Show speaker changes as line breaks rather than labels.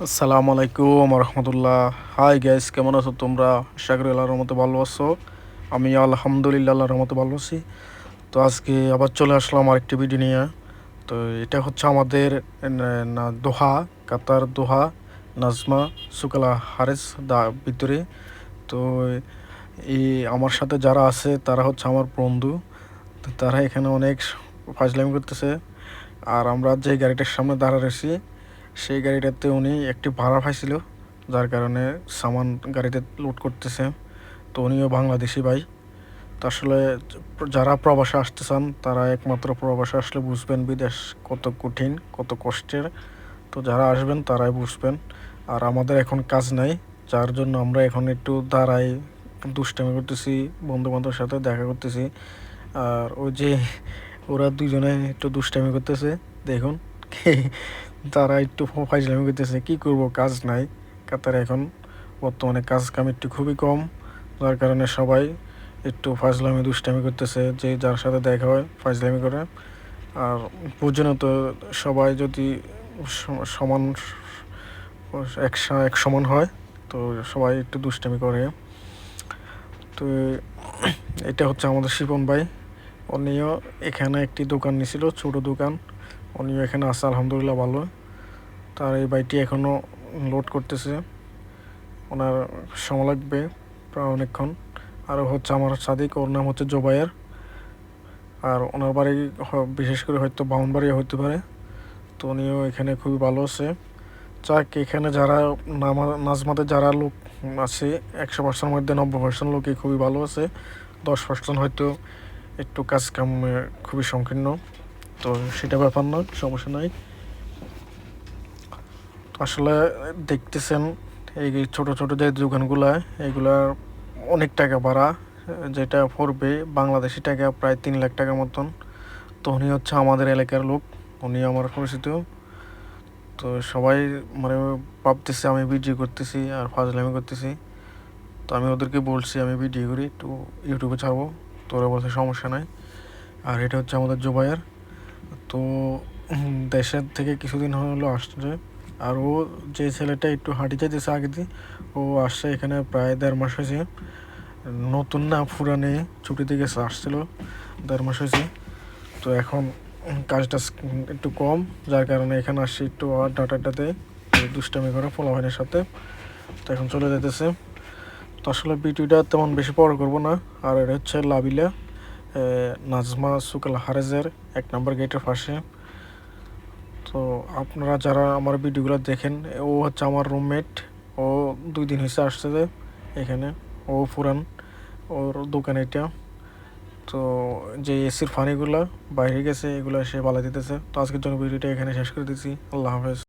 আসসালামু আলাইকুম রহমতুল্লাহ। Hi guys, কেমন আছো তোমরা? আশা করি আল্লাহর রহমতে ভালো আছো। আমি আলহামদুলিল্লাহ আল্লাহর রহমতে ভালো আছি। তো আজকে আবার চলে আসলাম আরেকটি ভিডিও নিয়ে। তো এটা হচ্ছে আমাদের দোহা, কাতার দোহা, নাজমা সুকালা হারেস ভিতরে। তো এই আমার সাথে যারা আছে তারা হচ্ছে আমার বন্ধু। তো তারা এখানে অনেক ফাজলামি করতেছে। আর আমরা যে গাড়িটার সামনে দাঁড়া রয়েছি, সেই গাড়িটাতে উনি একটি ভাড়া পাইছিল, যার কারণে সামান গাড়িতে লোড করতেছে। তো উনিও বাংলাদেশি ভাই। তো আসলে যারা প্রবাসে আসতে চান তারা একমাত্র প্রবাসে আসলে বুঝবেন বিদেশ কত কঠিন, কত কষ্টের। তো যারা আসবেন তারাই বুঝবেন। আর আমাদের এখন কাজ নাই, যার জন্য আমরা এখন একটু দাঁড়াই, দুষ্টামি করতেছি, বন্ধু বান্ধবের সাথে দেখা করতেছি। আর ওই যে ওরা দুজনে একটু দুষ্টামি করতেছে, দেখুন। তারা একটু ফাইজলামি করতেছে, কী করব, কাজ নাই কাতারে এখন। বর্তমানে কাজ কাম একটু খুবই কম, যার কারণে সবাই একটু ফাজলামি দুষ্টামি করতেছে, যে যার সাথে দেখা হয় ফাজলামি করে। আর বুঝেন তো, সবাই যদি সমান এক সমান হয়, তো সবাই একটু দুষ্টামি করে। তো এটা হচ্ছে আমাদের শিপন ভাই। উনিও এখানে একটি দোকান নিয়েছিল, ছোটো দোকান। উনিও এখানে আছে আলহামদুলিল্লাহ ভালো। তার এই বাইকটি এখনও লোড করতেছে, ওনার সময় লাগবে প্রায় অনেকক্ষণ। আর হচ্ছে আমার সাদিক, ওর নাম হচ্ছে জোবায়ের। আর ওনার বাড়ি বিশেষ করে হয়তো বাউনবাড়ি হতে পারে। তো উনিও এখানে খুবই ভালো আছে। যাক, এখানে যারা নাজমাতে যারা লোক আছে, 100% মধ্যে 90% লোকই খুবই ভালো আছে। 10% হয়তো একটু কাজ কাম খুবই সংকীর্ণ। তো সেটা ব্যাপার নয়, সমস্যা নাই। তো আসলে দেখতেছেন এই ছোট ছোট যে দোকানগুলা, এগুলার অনেক টাকা ভাড়া, যেটা পড়বে বাংলাদেশি টাকা প্রায় 3 লাখ টাকার মতন। তো উনি হচ্ছে আমাদের এলাকার লোক, উনি আমার পরিচিত। তো সবাই মানে ভাবতেছে আমি ভিডিও করতেছি আর ফাজলামি করতেছি। তো আমি ওদেরকে বলছি আমি ভিডিও করি, একটু ইউটিউবে ছাড়বো। তো ওরা বলছে সমস্যা নাই। আর এটা হচ্ছে আমাদের জোবাইয়ের। তো দেশের থেকে কিছুদিন হলো আসছে। আর ও যে ছেলেটা একটু হাঁটি যাইতেছে আগে দিয়ে, ও আসছে এখানে প্রায় 1.5 মাস হয়েছে। নতুন না, পুরানে ছুটিতে গেছে, আসছিল 1.5 মাস হয়েছে। তো এখন কাজটা একটু কম, যার কারণে এখানে আসছি একটু আড্ডাতে দুষ্টামি করে পোলাভাইনের সাথে। তো এখন চলে যেতেছে। তো আসলে ভিডিওটা তেমন বেশি বড় করবো না। আর এটা হচ্ছে লাবিলা, নাজমা সুকাল হারেজের 1 নম্বর গেটের পাশে। তো আপনারা যারা আমার ভিডিওগুলো দেখেন, ও হচ্ছে আমার রুমমেট। ও 2 দিন হয়েছে আসছে যে এখানে। ও পুরান, ওর দোকান এটা। তো যে এসির ফানিগুলো বাইরে গেছে, এগুলো সে বালা দিতেছে। তো আজকের জন্য ভিডিওটা এখানে শেষ করে দিচ্ছি। আল্লাহ হাফেজ।